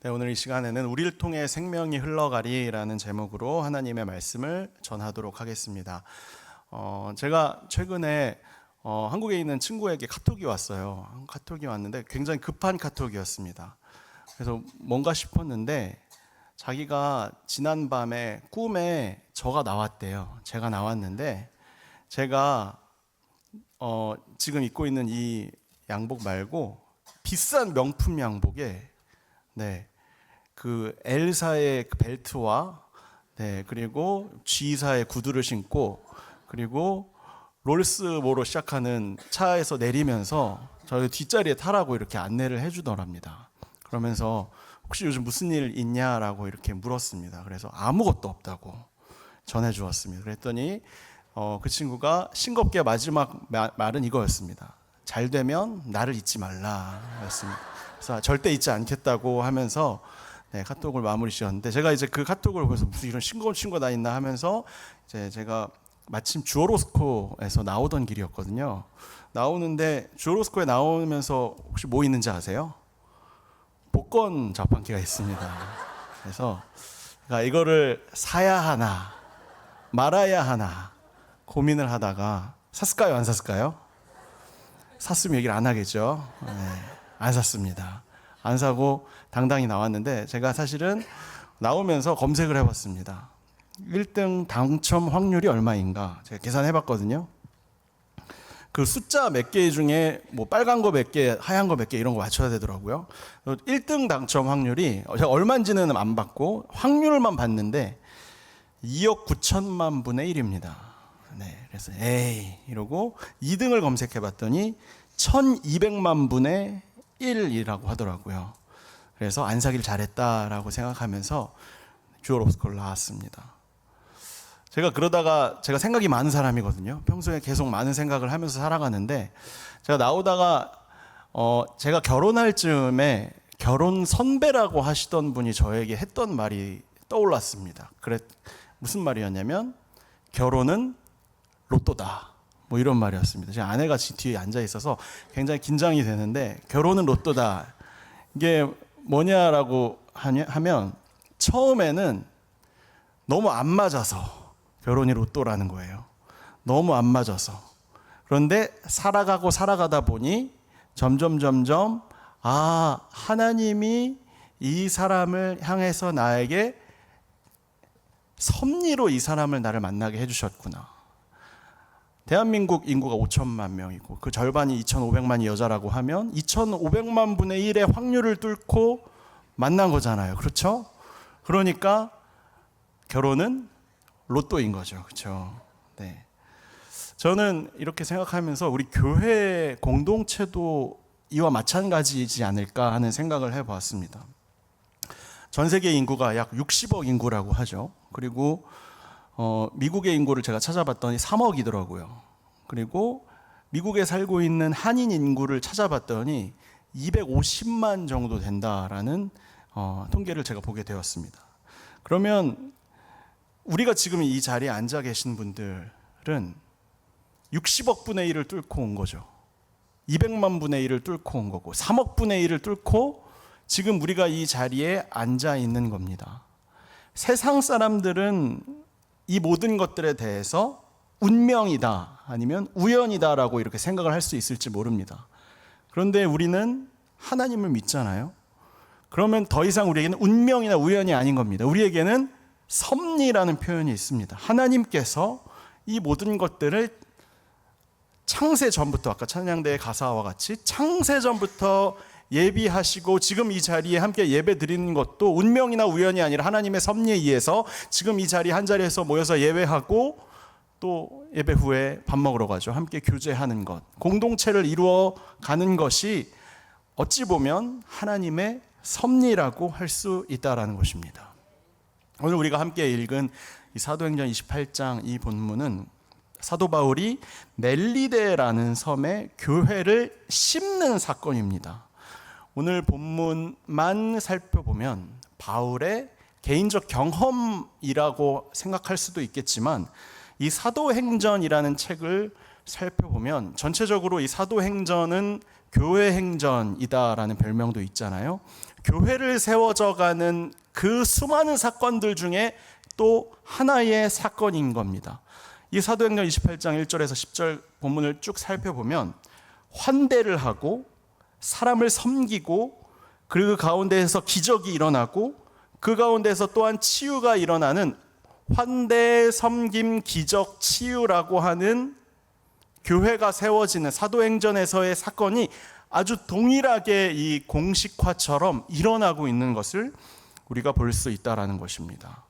네, 오늘 이 시간에는 우리를 통해 생명이 흘러가리라는 제목으로 하나님의 말씀을 전하도록 하겠습니다. 제가 최근에 한국에 있는 친구에게 카톡이 왔어요. 카톡이 왔는데 굉장히 급한 카톡이었습니다. 그래서 뭔가 싶었는데 자기가 지난 밤에 꿈에 저가 나왔대요. 제가 나왔는데 제가 지금 입고 있는 이 양복 말고 비싼 명품 양복에 그 L사의 그 벨트와 그리고 G사의 구두를 신고 그리고 롤스모로 시작하는 차에서 내리면서 저희 뒷자리에 타라고 이렇게 안내를 해주더랍니다. 그러면서 혹시 요즘 무슨 일 있냐라고 이렇게 물었습니다. 그래서 아무것도 없다고 전해주었습니다. 그랬더니 그 친구가 싱겁게 마지막 말은 이거였습니다. 잘 되면 나를 잊지 말라 였습니다. 그래서 절대 잊지 않겠다고 하면서 카톡을 마무리 지었는데 제가 이제 그 카톡을 보면서 무슨 이런 싱거운 친구가 다 있나 하면서 이제 제가 마침 주어로스코에서 나오던 길이었거든요. 나오는데 주어로스코에 나오면서 혹시 뭐 있는지 아세요? 복권 자판기가 있습니다. 그래서 이거를 사야 하나 말아야 하나 고민을 하다가 샀을까요? 안 샀을까요? 샀으면 얘기를 안 하겠죠. 안 샀습니다. 안 사고 당당히 나왔는데 제가 사실은 나오면서 검색을 해봤습니다. 1등 당첨 확률이 얼마인가 제가 계산해봤거든요. 그 숫자 몇 개 중에 뭐 빨간 거 몇 개, 하얀 거 몇 개 이런 거 맞춰야 되더라고요. 1등 당첨 확률이 제가 얼마인지는 안 봤고 확률만 봤는데 2억 9천만 분의 1입니다. 그래서 에이 이러고 2등을 검색해봤더니 1200만 분의 1이라고 하더라고요. 그래서 안 사길 잘했다라고 생각하면서 주어로스코를 나왔습니다. 제가 그러다가 제가 생각이 많은 사람이거든요. 평소에 계속 많은 생각을 하면서 살아가는데 제가 나오다가 제가 결혼할 즈음에 결혼 선배라고 하시던 분이 저에게 했던 말이 떠올랐습니다. 무슨 말이었냐면 결혼은 로또다. 뭐 이런 말이었습니다. 제 아내가 뒤에 앉아 있어서 굉장히 긴장이 되는데 결혼은 로또다. 이게 뭐냐라고 하면 처음에는 너무 안 맞아서 결혼이 로또라는 거예요. 너무 안 맞아서. 그런데 살아가다 보니 점점 하나님이 이 사람을 향해서 나에게 섭리로 이 사람을 나를 만나게 해주셨구나. 대한민국 인구가 5천만 명이고 그 절반이 2,500만이 여자라고 하면 2,500만 분의 1의 확률을 뚫고 만난 거잖아요. 그렇죠? 그러니까 결혼은 로또인 거죠. 그렇죠? 저는 이렇게 생각하면서 우리 교회 공동체도 이와 마찬가지이지 않을까 하는 생각을 해보았습니다. 전 세계 인구가 약 60억 인구라고 하죠. 그리고 미국의 인구를 제가 찾아봤더니 3억이더라고요. 그리고 미국에 살고 있는 한인 인구를 찾아봤더니 250만 정도 된다라는 통계를 제가 보게 되었습니다. 그러면 우리가 지금 이 자리에 앉아 계신 분들은 60억 분의 1을 뚫고 온 거죠. 200만 분의 1을 뚫고 온 거고 3억 분의 1을 뚫고 지금 우리가 이 자리에 앉아 있는 겁니다. 세상 사람들은 이 모든 것들에 대해서 운명이다 아니면 우연이다라고 이렇게 생각을 할 수 있을지 모릅니다. 그런데 우리는 하나님을 믿잖아요. 그러면 더 이상 우리에게는 운명이나 우연이 아닌 겁니다. 우리에게는 섭리라는 표현이 있습니다. 하나님께서 이 모든 것들을 창세 전부터 아까 찬양대의 가사와 같이 창세 전부터 예비하시고 지금 이 자리에 함께 예배 드리는 것도 운명이나 우연이 아니라 하나님의 섭리에 의해서 지금 이 자리 한 자리에서 모여서 예배하고 또 예배 후에 밥 먹으러 가죠. 함께 교제하는 것, 공동체를 이루어 가는 것이 어찌 보면 하나님의 섭리라고 할 수 있다라는 것입니다. 오늘 우리가 함께 읽은 이 사도행전 28장 이 본문은 사도 바울이 멜리데라는 섬에 교회를 심는 사건입니다. 오늘 본문만 살펴보면 바울의 개인적 경험이라고 생각할 수도 있겠지만 이 사도행전이라는 책을 살펴보면 전체적으로 이 사도행전은 교회 행전이다라는 별명도 있잖아요. 교회를 세워져가는 그 수많은 사건들 중에 또 하나의 사건인 겁니다. 이 사도행전 28장 1절에서 10절 본문을 쭉 살펴보면 환대를 하고 사람을 섬기고 그리고 그 가운데에서 기적이 일어나고 그 가운데서 또한 치유가 일어나는 환대, 섬김, 기적, 치유라고 하는 교회가 세워지는 사도행전에서의 사건이 아주 동일하게 이 공식화처럼 일어나고 있는 것을 우리가 볼 수 있다는 것입니다.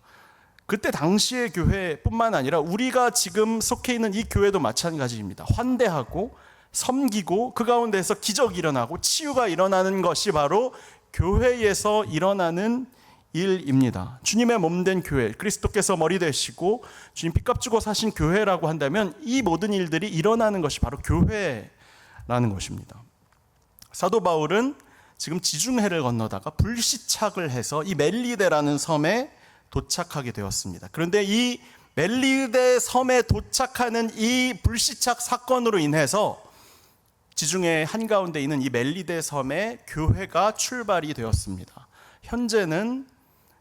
그때 당시의 교회뿐만 아니라 우리가 지금 속해 있는 이 교회도 마찬가지입니다. 환대하고 섬기고 그 가운데서 기적이 일어나고 치유가 일어나는 것이 바로 교회에서 일어나는 일입니다. 주님의 몸된 교회, 그리스도께서 머리 되시고 주님 핏값 주고 사신 교회라고 한다면 이 모든 일들이 일어나는 것이 바로 교회라는 것입니다. 사도 바울은 지금 지중해를 건너다가 불시착을 해서 이 멜리데라는 섬에 도착하게 되었습니다. 그런데 이 멜리데 섬에 도착하는 이 불시착 사건으로 인해서 지중해 한가운데 있는 이 멜리데 섬에 교회가 출발이 되었습니다. 현재는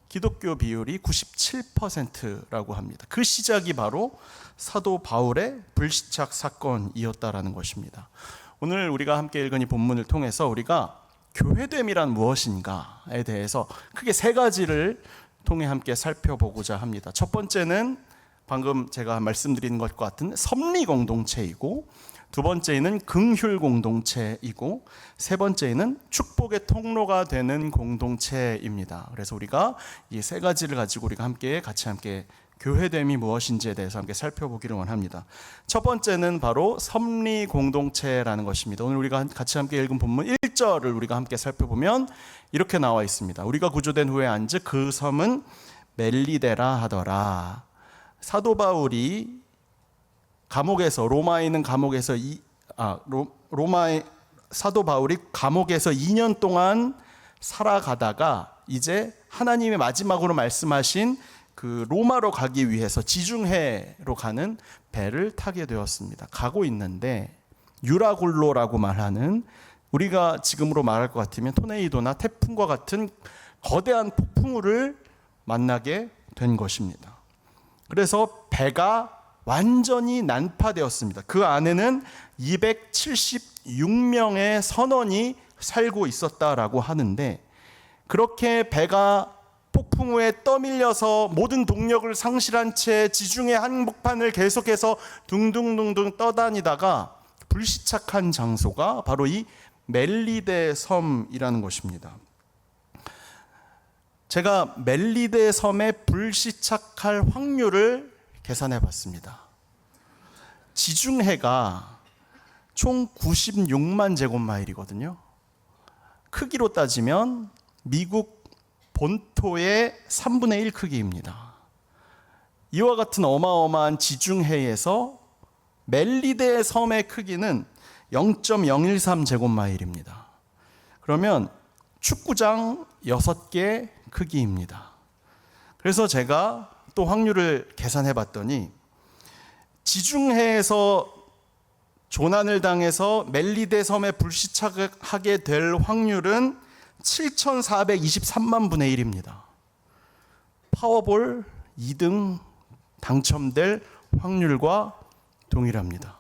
기독교 비율이 97%라고 합니다. 그 시작이 바로 사도 바울의 불시착 사건이었다라는 것입니다. 오늘 우리가 함께 읽은 이 본문을 통해서 우리가 교회됨이란 무엇인가에 대해서 크게 세 가지를 통해 함께 살펴보고자 합니다. 첫 번째는 방금 제가 말씀드린 것과 같은 섭리 공동체이고, 두 번째는 긍휼 공동체이고, 세 번째는 축복의 통로가 되는 공동체입니다. 그래서 우리가 이 세 가지를 가지고 우리가 같이 함께 교회됨이 무엇인지에 대해서 함께 살펴보기를 원합니다. 첫 번째는 바로 섭리 공동체라는 것입니다. 오늘 우리가 같이 함께 읽은 본문 1절을 우리가 함께 살펴보면 이렇게 나와 있습니다. 우리가 구조된 후에 안즉 그 섬은 멜리데라 하더라. 사도 바울이 감옥에서 로마에 있는 감옥에서 사도 바울이 감옥에서 2년 동안 살아가다가 이제 하나님의 마지막으로 말씀하신 그 로마로 가기 위해서 지중해로 가는 배를 타게 되었습니다. 가고 있는데 유라굴로라고 말하는, 우리가 지금으로 말할 것 같으면 토네이도나 태풍과 같은 거대한 폭풍우를 만나게 된 것입니다. 그래서 배가 완전히 난파되었습니다. 그 안에는 276명의 선원이 살고 있었다라고 하는데, 그렇게 배가 폭풍우에 떠밀려서 모든 동력을 상실한 채 지중해 한복판을 계속해서 둥둥둥둥 떠다니다가 불시착한 장소가 바로 이 멜리데 섬이라는 것입니다. 제가 멜리데 섬에 불시착할 확률을 계산해 봤습니다. 지중해가 총 96만 제곱마일이거든요. 크기로 따지면 미국 본토의 3분의 1 크기입니다. 이와 같은 어마어마한 지중해에서 멜리데 섬의 크기는 0.013 제곱마일입니다. 그러면 축구장 6개 크기입니다. 그래서 제가 또 확률을 계산해 봤더니 지중해에서 조난을 당해서 멜리데 섬에 불시착하게 될 확률은 7,423만 분의 1입니다. 파워볼 2등 당첨될 확률과 동일합니다.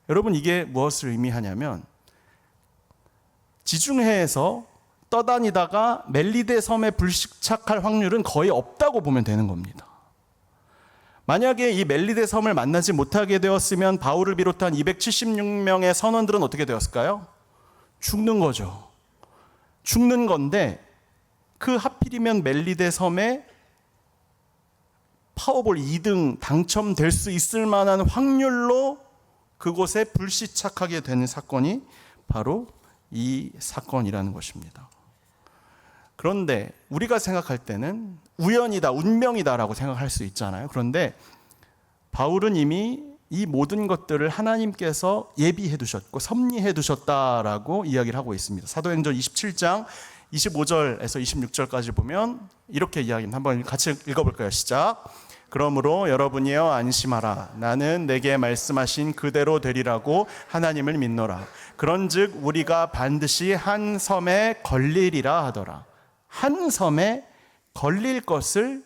여러분, 이게 무엇을 의미하냐면 지중해에서 떠다니다가 멜리데 섬에 불시착할 확률은 거의 없다고 보면 되는 겁니다. 만약에 이 멜리데 섬을 만나지 못하게 되었으면 바울을 비롯한 276명의 선원들은 어떻게 되었을까요? 죽는 거죠. 죽는 건데, 그 하필이면 멜리데 섬에 파워볼 2등 당첨될 수 있을 만한 확률로 그곳에 불시착하게 되는 사건이 바로 이 사건이라는 것입니다. 그런데 우리가 생각할 때는 우연이다, 운명이다라고 생각할 수 있잖아요. 그런데 바울은 이미 이 모든 것들을 하나님께서 예비해 두셨고 섭리해 두셨다라고 이야기를 하고 있습니다. 사도행전 27장 25절에서 26절까지 보면 이렇게 이야기합니다. 한번 같이 읽어볼까요? 시작. 그러므로 여러분이여 안심하라. 나는 내게 말씀하신 그대로 되리라고 하나님을 믿노라. 그런즉 우리가 반드시 한 섬에 걸리리라 하더라. 한 섬에 걸릴 것을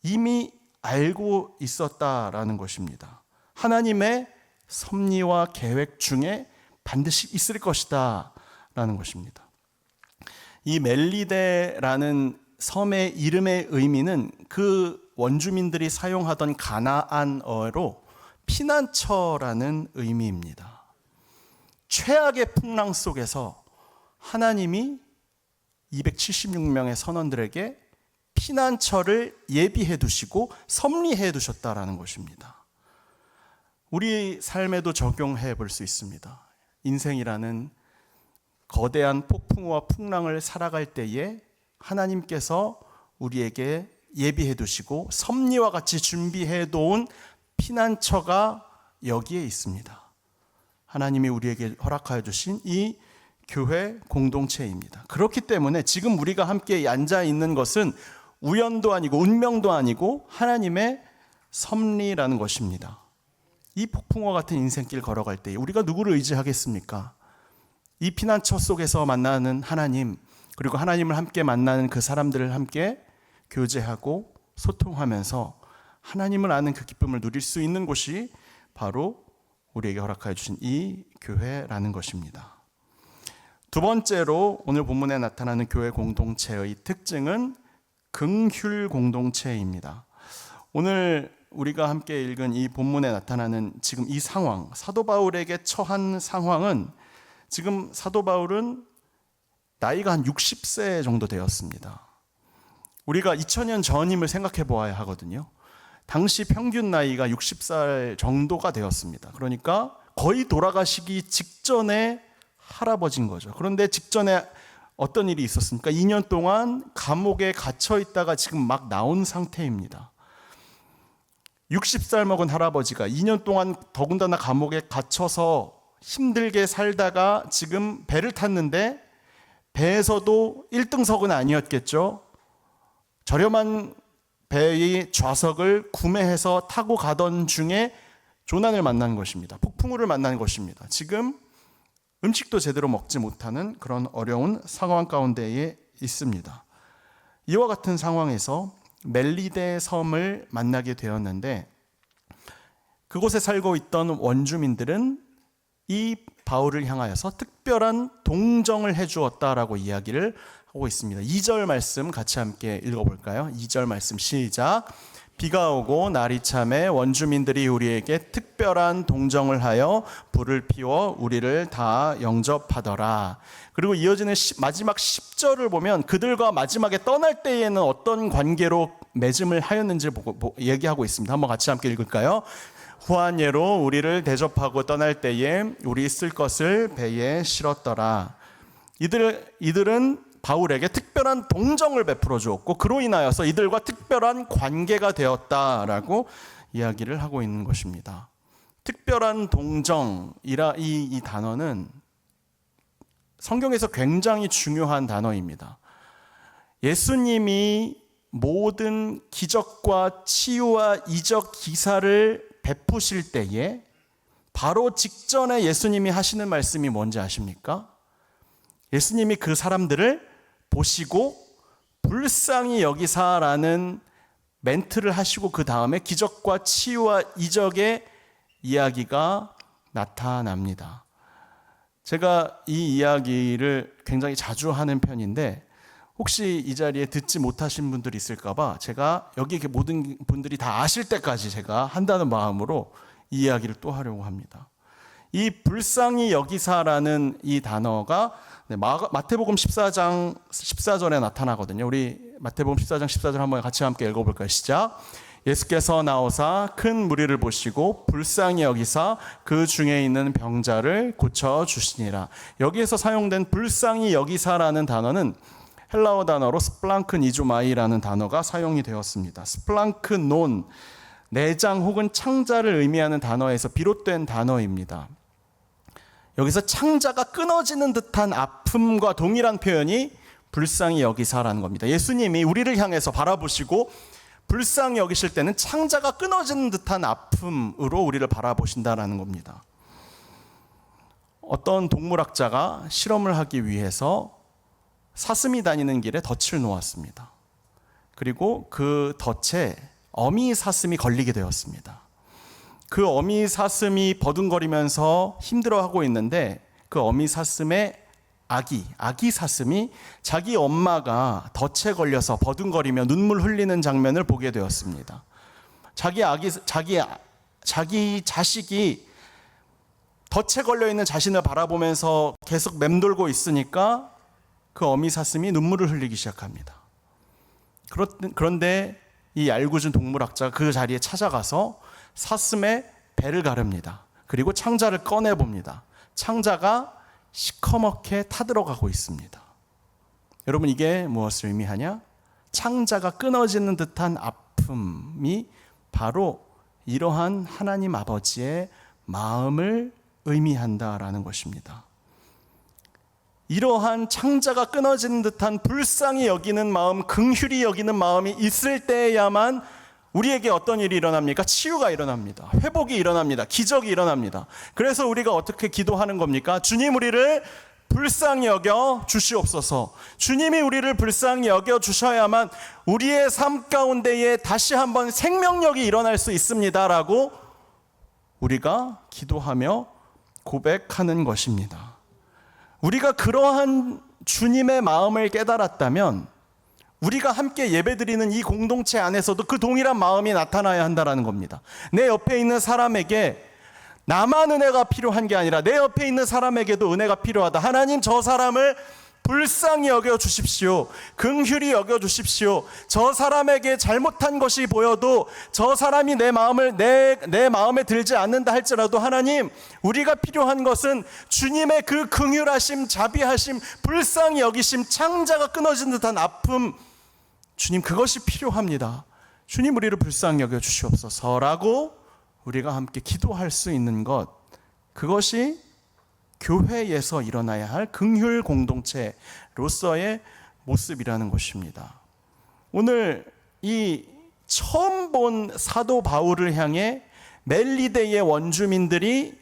이미 알고 있었다라는 것입니다. 하나님의 섭리와 계획 중에 반드시 있을 것이다 라는 것입니다. 이 멜리데라는 섬의 이름의 의미는 그 원주민들이 사용하던 가나안어로 피난처라는 의미입니다. 최악의 풍랑 속에서 하나님이 276명의 선원들에게 피난처를 예비해 두시고 섭리해 두셨다라는 것입니다. 우리 삶에도 적용해 볼 수 있습니다. 인생이라는 거대한 폭풍우와 풍랑을 살아갈 때에 하나님께서 우리에게 예비해 두시고 섭리와 같이 준비해 놓은 피난처가 여기에 있습니다. 하나님이 우리에게 허락하여 주신 이 교회 공동체입니다. 그렇기 때문에 지금 우리가 함께 앉아 있는 것은 우연도 아니고 운명도 아니고 하나님의 섭리라는 것입니다. 이 폭풍과 같은 인생길 걸어갈 때 우리가 누구를 의지하겠습니까? 이 피난처 속에서 만나는 하나님, 그리고 하나님을 함께 만나는 그 사람들을 함께 교제하고 소통하면서 하나님을 아는 그 기쁨을 누릴 수 있는 곳이 바로 우리에게 허락하여 주신 이 교회라는 것입니다. 두 번째로 오늘 본문에 나타나는 교회 공동체의 특징은 긍휼 공동체입니다. 오늘 우리가 함께 읽은 이 본문에 나타나는 지금 이 상황, 사도 바울에게 처한 상황은 지금 사도 바울은 나이가 한 60세 정도 되었습니다. 우리가 2000년 전임을 생각해 보아야 하거든요. 당시 평균 나이가 60살 정도가 되었습니다. 그러니까 거의 돌아가시기 직전에 할아버지인 거죠. 그런데 직전에 어떤 일이 있었습니까? 2년 동안 감옥에 갇혀 있다가 지금 막 나온 상태입니다. 60살 먹은 할아버지가 2년 동안 더군다나 감옥에 갇혀서 힘들게 살다가 지금 배를 탔는데 배에서도 1등석은 아니었겠죠. 저렴한 배의 좌석을 구매해서 타고 가던 중에 조난을 만난 것입니다. 폭풍우를 만난 것입니다. 지금 음식도 제대로 먹지 못하는 그런 어려운 상황 가운데에 있습니다. 이와 같은 상황에서 멜리데 섬을 만나게 되었는데 그곳에 살고 있던 원주민들은 이 바울을 향하여서 특별한 동정을 해주었다라고 이야기를 하고 있습니다. 2절 말씀 같이 함께 읽어볼까요? 2절 말씀 시작. 비가 오고 날이 참에 원주민들이 우리에게 특별한 동정을 하여 불을 피워 우리를 다 영접하더라. 그리고 이어지는 마지막 10절을 보면 그들과 마지막에 떠날 때에는 어떤 관계로 맺음을 하였는지 얘기하고 있습니다. 한번 같이 함께 읽을까요? 후한 예로 우리를 대접하고 떠날 때에 우리 쓸 것을 배에 실었더라. 이들은 바울에게 특별한 동정을 베풀어 주었고 그로 인하여서 이들과 특별한 관계가 되었다라고 이야기를 하고 있는 것입니다. 특별한 동정이라 이 단어는 성경에서 굉장히 중요한 단어입니다. 예수님이 모든 기적과 치유와 이적 기사를 베푸실 때에 바로 직전에 예수님이 하시는 말씀이 뭔지 아십니까? 예수님이 그 사람들을 보시고 불쌍히 여기사라는 멘트를 하시고 그 다음에 기적과 치유와 이적의 이야기가 나타납니다. 제가 이 이야기를 굉장히 자주 하는 편인데 혹시 이 자리에 듣지 못하신 분들이 있을까 봐 제가 여기 모든 분들이 다 아실 때까지 제가 한다는 마음으로 이 이야기를 또 하려고 합니다. 이 불쌍히 여기사라는 이 단어가 마태복음 14장 14절에 나타나거든요. 우리 마태복음 14장 14절 한번 같이 함께 읽어볼까요? 시작. 예수께서 나오사 큰 무리를 보시고 불쌍히 여기사 그 중에 있는 병자를 고쳐주시니라. 여기에서 사용된 불쌍히 여기사라는 단어는 헬라어 단어로 스플랑크니조마이라는 단어가 사용이 되었습니다. 스플랑크논, 내장 혹은 창자를 의미하는 단어에서 비롯된 단어입니다. 여기서 창자가 끊어지는 듯한 아픔과 동일한 표현이 불쌍히 여기사라는 겁니다. 예수님이 우리를 향해서 바라보시고 불쌍히 여기실 때는 창자가 끊어지는 듯한 아픔으로 우리를 바라보신다라는 겁니다. 어떤 동물학자가 실험을 하기 위해서 사슴이 다니는 길에 덫을 놓았습니다. 그리고 그 덫에 어미 사슴이 걸리게 되었습니다. 그 어미 사슴이 버둥거리면서 힘들어하고 있는데 그 어미 사슴의 아기 사슴이 자기 엄마가 덫에 걸려서 버둥거리며 눈물 흘리는 장면을 보게 되었습니다. 자기 자식이 덫에 걸려 있는 자신을 바라보면서 계속 맴돌고 있으니까 그 어미 사슴이 눈물을 흘리기 시작합니다. 그런데 이 알고준 동물학자가 그 자리에 찾아가서 사슴의 배를 가릅니다. 그리고 창자를 꺼내 봅니다. 창자가 시커멓게 타들어가고 있습니다. 여러분, 이게 무엇을 의미하냐? 창자가 끊어지는 듯한 아픔이 바로 이러한 하나님 아버지의 마음을 의미한다라는 것입니다. 이러한 창자가 끊어지는 듯한 불쌍히 여기는 마음, 긍휼히 여기는 마음이 있을 때야만 우리에게 어떤 일이 일어납니까? 치유가 일어납니다. 회복이 일어납니다. 기적이 일어납니다. 그래서 우리가 어떻게 기도하는 겁니까? 주님, 우리를 불쌍히 여겨 주시옵소서. 주님이 우리를 불쌍히 여겨 주셔야만 우리의 삶 가운데에 다시 한번 생명력이 일어날 수 있습니다라고 우리가 기도하며 고백하는 것입니다. 우리가 그러한 주님의 마음을 깨달았다면 우리가 함께 예배드리는 이 공동체 안에서도 그 동일한 마음이 나타나야 한다는 겁니다. 내 옆에 있는 사람에게 나만 은혜가 필요한 게 아니라 내 옆에 있는 사람에게도 은혜가 필요하다. 하나님, 저 사람을 불쌍히 여겨 주십시오. 긍휼히 여겨 주십시오. 저 사람에게 잘못한 것이 보여도 저 사람이 내 마음에 들지 않는다 할지라도 하나님, 우리가 필요한 것은 주님의 그 긍휼하심, 자비하심, 불쌍히 여기심, 창자가 끊어진 듯한 아픔, 주님, 그것이 필요합니다. 주님, 우리를 불쌍히 여겨 주시옵소서라고 우리가 함께 기도할 수 있는 것, 그것이 교회에서 일어나야 할 긍휼 공동체로서의 모습이라는 것입니다. 오늘 이 처음 본 사도 바울을 향해 멜리데의 원주민들이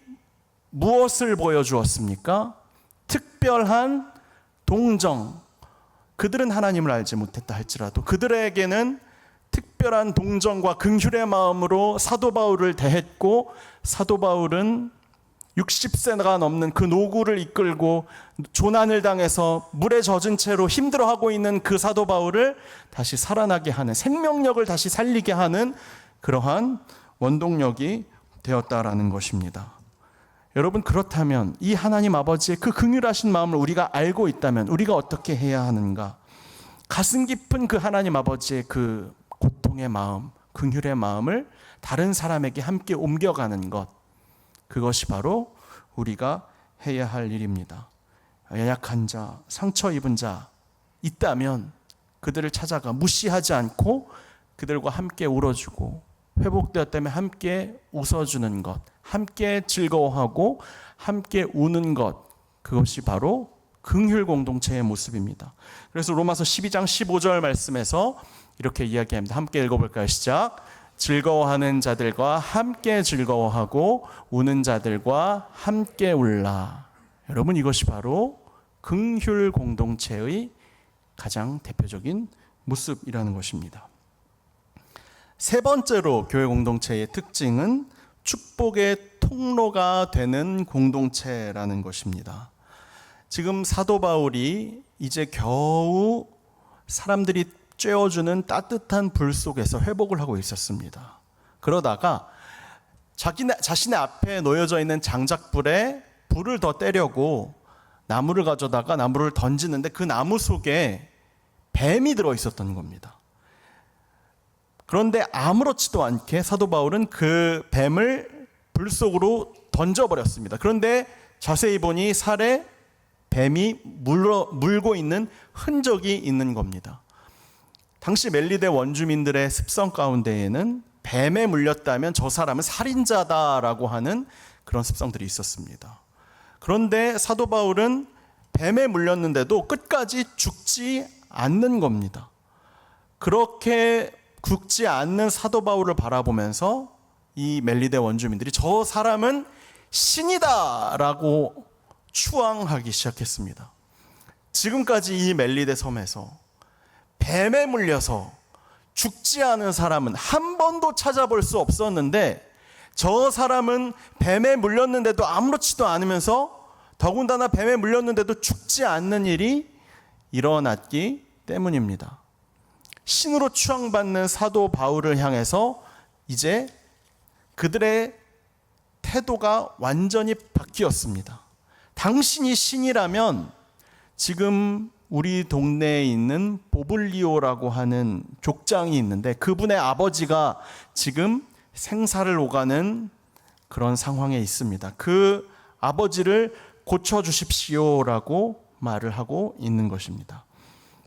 무엇을 보여주었습니까? 특별한 동정. 그들은 하나님을 알지 못했다 할지라도 그들에게는 특별한 동정과 긍휼의 마음으로 사도 바울을 대했고, 사도 바울은 60세가 넘는 그 노구를 이끌고 조난을 당해서 물에 젖은 채로 힘들어하고 있는 그 사도 바울을 다시 살아나게 하는, 생명력을 다시 살리게 하는 그러한 원동력이 되었다라는 것입니다. 여러분, 그렇다면 이 하나님 아버지의 그 긍휼하신 마음을 우리가 알고 있다면 우리가 어떻게 해야 하는가? 가슴 깊은 그 하나님 아버지의 그 고통의 마음, 긍휼의 마음을 다른 사람에게 함께 옮겨가는 것, 그것이 바로 우리가 해야 할 일입니다. 연약한 자, 상처 입은 자 있다면 그들을 찾아가 무시하지 않고 그들과 함께 울어주고, 회복되었다면 함께 웃어주는 것, 함께 즐거워하고 함께 우는 것, 그것이 바로 긍휼 공동체의 모습입니다. 그래서 로마서 12장 15절 말씀에서 이렇게 이야기합니다. 함께 읽어볼까요? 시작. 즐거워하는 자들과 함께 즐거워하고 우는 자들과 함께 울라. 여러분, 이것이 바로 긍휼 공동체의 가장 대표적인 모습이라는 것입니다. 세 번째로 교회 공동체의 특징은 축복의 통로가 되는 공동체라는 것입니다. 지금 사도 바울이 이제 겨우 사람들이 쬐어주는 따뜻한 불 속에서 회복을 하고 있었습니다. 그러다가 자신의 앞에 놓여져 있는 장작불에 불을 더 떼려고 나무를 가져다가 나무를 던지는데 그 나무 속에 뱀이 들어있었던 겁니다. 그런데 아무렇지도 않게 사도 바울은 그 뱀을 불 속으로 던져버렸습니다. 그런데 자세히 보니 살에 뱀이 물고 있는 흔적이 있는 겁니다. 당시 멜리데 원주민들의 습성 가운데에는 뱀에 물렸다면 저 사람은 살인자다라고 하는 그런 습성들이 있었습니다. 그런데 사도 바울은 뱀에 물렸는데도 끝까지 죽지 않는 겁니다. 그렇게 죽지 않는 사도 바울을 바라보면서 이 멜리데 원주민들이 저 사람은 신이다라고 추앙하기 시작했습니다. 지금까지 이 멜리데 섬에서 뱀에 물려서 죽지 않은 사람은 한 번도 찾아볼 수 없었는데, 저 사람은 뱀에 물렸는데도 아무렇지도 않으면서 더군다나 뱀에 물렸는데도 죽지 않는 일이 일어났기 때문입니다. 신으로 추앙받는 사도 바울을 향해서 이제 그들의 태도가 완전히 바뀌었습니다. 당신이 신이라면 지금 우리 동네에 있는 보블리오라고 하는 족장이 있는데 그분의 아버지가 지금 생사를 오가는 그런 상황에 있습니다. 그 아버지를 고쳐주십시오라고 말을 하고 있는 것입니다.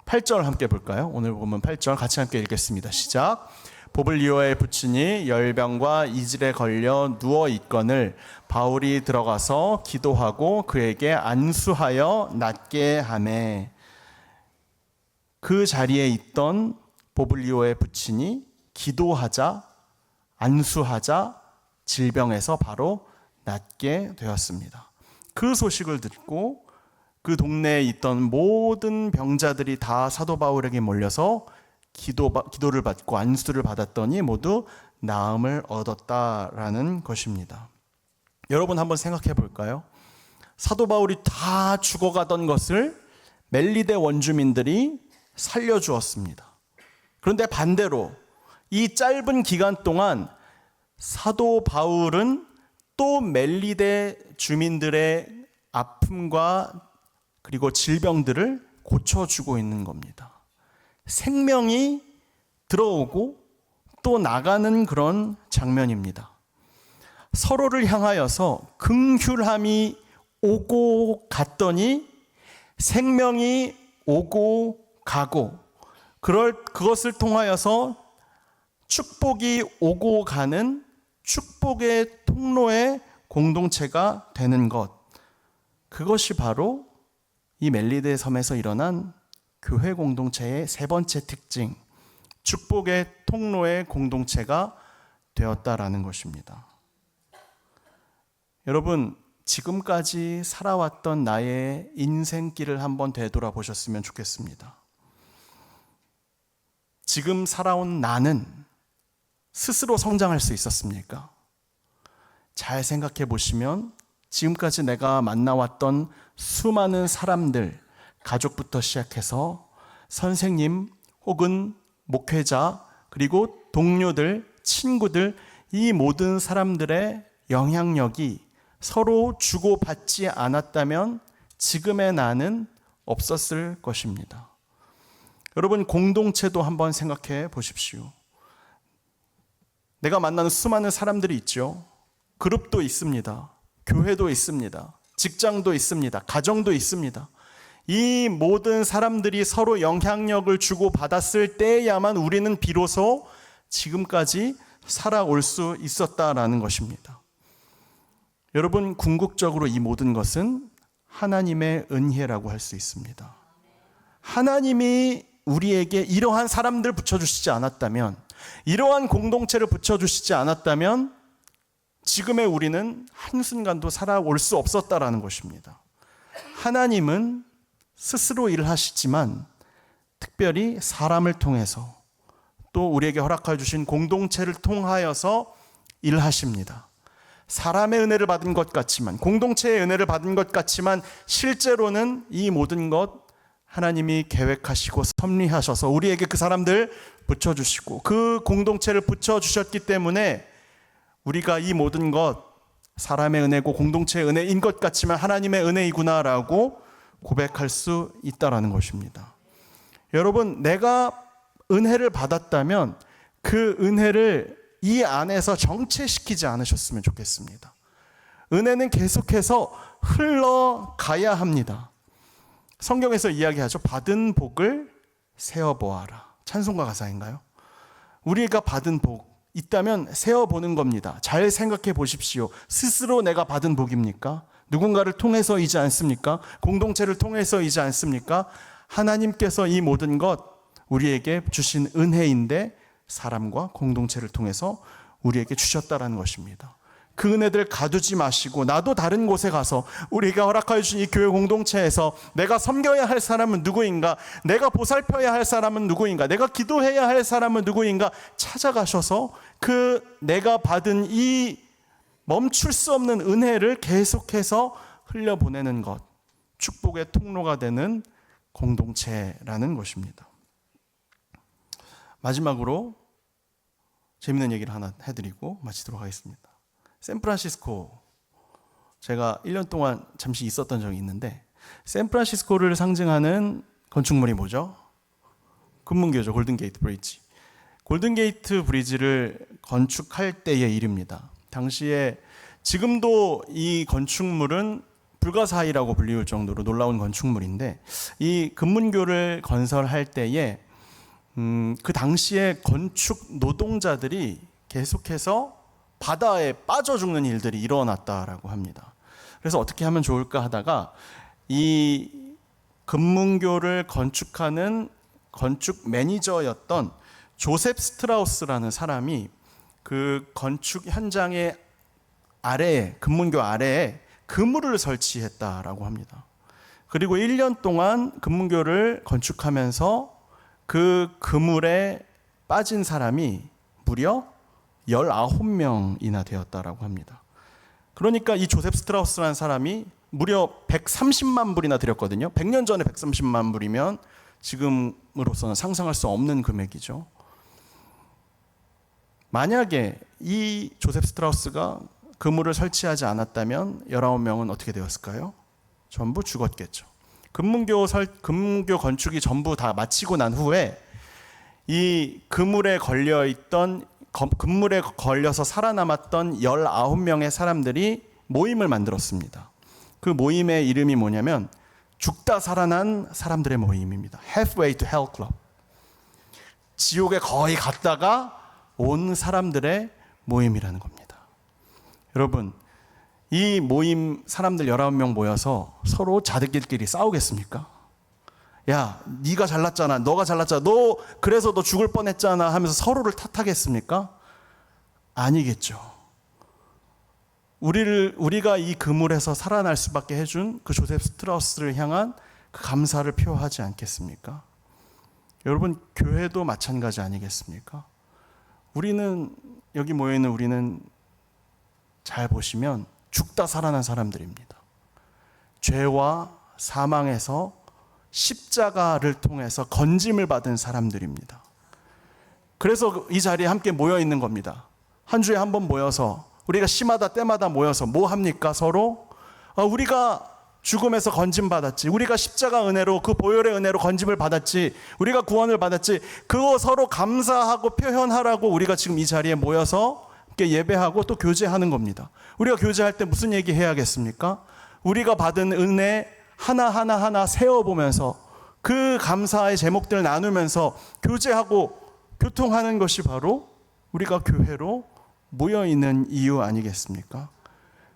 8절 함께 볼까요? 오늘 보면 8절 같이 함께 읽겠습니다. 시작. 보블리오의 부친이 열병과 이질에 걸려 누워 있거늘 바울이 들어가서 기도하고 그에게 안수하여 낫게 하매. 그 자리에 있던 보블리오의 부친이 기도하자, 안수하자 질병에서 바로 낫게 되었습니다. 그 소식을 듣고 그 동네에 있던 모든 병자들이 다 사도 바울에게 몰려서 기도를 받고 안수를 받았더니 모두 나음을 얻었다라는 것입니다. 여러분 한번 생각해 볼까요? 사도 바울이 다 죽어가던 것을 멜리데 원주민들이 살려주었습니다. 그런데 반대로 이 짧은 기간 동안 사도 바울은 또 멜리데 주민들의 아픔과 그리고 질병들을 고쳐주고 있는 겁니다. 생명이 들어오고 또 나가는 그런 장면입니다. 서로를 향하여서 긍휼함이 오고 갔더니 생명이 오고 가고 그것을 통하여서 축복이 오고 가는 축복의 통로의 공동체가 되는 것, 그것이 바로 이 멜리데 섬에서 일어난 교회 공동체의 세 번째 특징, 축복의 통로의 공동체가 되었다라는 것입니다. 여러분, 지금까지 살아왔던 나의 인생길을 한번 되돌아보셨으면 좋겠습니다. 지금 살아온 나는 스스로 성장할 수 있었습니까? 잘 생각해 보시면 지금까지 내가 만나왔던 수많은 사람들, 가족부터 시작해서 선생님 혹은 목회자 그리고 동료들, 친구들, 이 모든 사람들의 영향력이 서로 주고받지 않았다면 지금의 나는 없었을 것입니다. 여러분, 공동체도 한번 생각해 보십시오. 내가 만나는 수많은 사람들이 있죠. 그룹도 있습니다. 교회도 있습니다. 직장도 있습니다. 가정도 있습니다. 이 모든 사람들이 서로 영향력을 주고받았을 때야만 우리는 비로소 지금까지 살아올 수 있었다라는 것입니다. 여러분, 궁극적으로 이 모든 것은 하나님의 은혜라고 할 수 있습니다. 하나님이 우리에게 이러한 사람들 붙여주시지 않았다면, 이러한 공동체를 붙여주시지 않았다면 지금의 우리는 한순간도 살아올 수 없었다라는 것입니다. 하나님은 스스로 일을 하시지만 특별히 사람을 통해서 또 우리에게 허락해 주신 공동체를 통하여서 일하십니다. 사람의 은혜를 받은 것 같지만, 공동체의 은혜를 받은 것 같지만 실제로는 이 모든 것 하나님이 계획하시고 섭리하셔서 우리에게 그 사람들 붙여주시고 그 공동체를 붙여주셨기 때문에 우리가 이 모든 것 사람의 은혜고 공동체의 은혜인 것 같지만 하나님의 은혜이구나라고 고백할 수 있다라는 것입니다. 여러분, 내가 은혜를 받았다면 그 은혜를 이 안에서 정체시키지 않으셨으면 좋겠습니다. 은혜는 계속해서 흘러가야 합니다. 성경에서 이야기하죠. 받은 복을 세어보아라. 찬송가 가사인가요? 우리가 받은 복 있다면 세어보는 겁니다. 잘 생각해 보십시오. 스스로 내가 받은 복입니까? 누군가를 통해서이지 않습니까? 공동체를 통해서이지 않습니까? 하나님께서 이 모든 것 우리에게 주신 은혜인데 사람과 공동체를 통해서 우리에게 주셨다라는 것입니다. 그 은혜들 가두지 마시고 나도 다른 곳에 가서 우리가 허락하여 주신 이 교회 공동체에서 내가 섬겨야 할 사람은 누구인가, 내가 보살펴야 할 사람은 누구인가, 내가 기도해야 할 사람은 누구인가 찾아가셔서 그 내가 받은 이 멈출 수 없는 은혜를 계속해서 흘려보내는 것, 축복의 통로가 되는 공동체라는 것입니다. 마지막으로 재밌는 얘기를 하나 해드리고 마치도록 하겠습니다. 샌프란시스코, 제가 1년 동안 잠시 있었던 적이 있는데 샌프란시스코를 상징하는 건축물이 뭐죠? 금문교죠. 골든게이트 브리지. 골든게이트 브리지를 건축할 때의 일입니다. 당시에, 지금도 이 건축물은 불가사의라고 불리울 정도로 놀라운 건축물인데, 이 금문교를 건설할 때에 그 당시에 건축 노동자들이 계속해서 바다에 빠져 죽는 일들이 일어났다라고 합니다. 그래서 어떻게 하면 좋을까 하다가 이 금문교를 건축하는 건축 매니저였던 조셉 스트라우스라는 사람이 그 건축 현장의 아래에, 금문교 아래에 그물을 설치했다라고 합니다. 그리고 1년 동안 금문교를 건축하면서 그 그물에 빠진 사람이 무려 19명이나 되었다라고 합니다. 그러니까 이 조셉 스트라우스라는 사람이 무려 130만 불이나 들였거든요. 100년 전에 130만 불이면 지금으로서는 상상할 수 없는 금액이죠. 만약에 이 조셉 스트라우스가 그물을 설치하지 않았다면 19명은 어떻게 되었을까요? 전부 죽었겠죠. 금문교 건축이 전부 다 마치고 난 후에 이 그물에 걸려서 살아남았던 19명의 사람들이 모임을 만들었습니다. 그 모임의 이름이 뭐냐면 죽다 살아난 사람들의 모임입니다. Halfway to Hell Club. 지옥에 거의 갔다가 온 사람들의 모임이라는 겁니다. 여러분, 이 모임 사람들 19명 모여서 서로 자기들끼리 싸우겠습니까? 야, 네가 잘났잖아, 너가 잘났잖아, 그래서 너 죽을 뻔했잖아 하면서 서로를 탓하겠습니까? 아니겠죠. 우리가 이 그물에서 살아날 수밖에 해준 그 조셉 스트라우스를 향한 그 감사를 표하지 않겠습니까? 여러분, 교회도 마찬가지 아니겠습니까? 여기 모여있는 우리는 잘 보시면 죽다 살아난 사람들입니다. 죄와 사망에서 십자가를 통해서 건짐을 받은 사람들입니다. 그래서 이 자리에 함께 모여 있는 겁니다. 한 주에 한 번 모여서 우리가 시마다 때마다 모여서 뭐 합니까? 서로 우리가 죽음에서 건짐 받았지, 우리가 십자가 은혜로, 그 보혈의 은혜로 건짐을 받았지, 우리가 구원을 받았지, 그거 서로 감사하고 표현하라고 우리가 지금 이 자리에 모여서 함께 예배하고 또 교제하는 겁니다. 우리가 교제할 때 무슨 얘기 해야겠습니까? 우리가 받은 은혜 하나하나 세어보면서 그 감사의 제목들을 나누면서 교제하고 교통하는 것이 바로 우리가 교회로 모여있는 이유 아니겠습니까?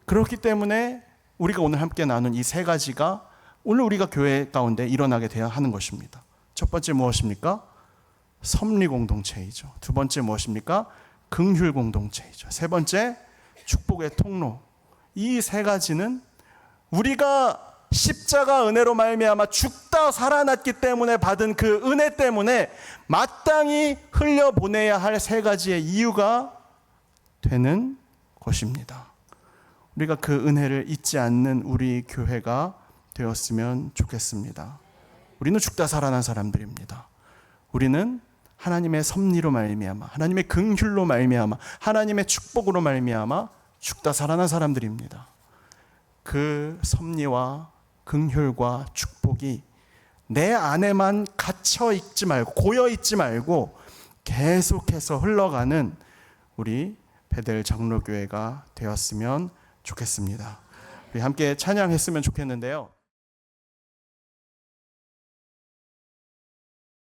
그렇기 때문에 우리가 오늘 함께 나눈 이 세 가지가 오늘 우리가 교회 가운데 일어나게 되어야 하는 것입니다. 첫 번째 무엇입니까? 섭리 공동체이죠. 두 번째 무엇입니까? 긍휼 공동체이죠. 세 번째 축복의 통로. 이 세 가지는 우리가 십자가 은혜로 말미암아 죽다 살아났기 때문에 받은 그 은혜 때문에 마땅히 흘려보내야 할 세 가지의 이유가 되는 것입니다. 우리가 그 은혜를 잊지 않는 우리 교회가 되었으면 좋겠습니다. 우리는 죽다 살아난 사람들입니다. 우리는 하나님의 섭리로 말미암아, 하나님의 긍휼로 말미암아, 하나님의 축복으로 말미암아 죽다 살아난 사람들입니다. 그 섭리와 긍휼과 축복이 내 안에만 갇혀 있지 말고, 고여 있지 말고 계속해서 흘러가는 우리 베델 장로교회가 되었으면 좋겠습니다. 우리 함께 찬양했으면 좋겠는데요.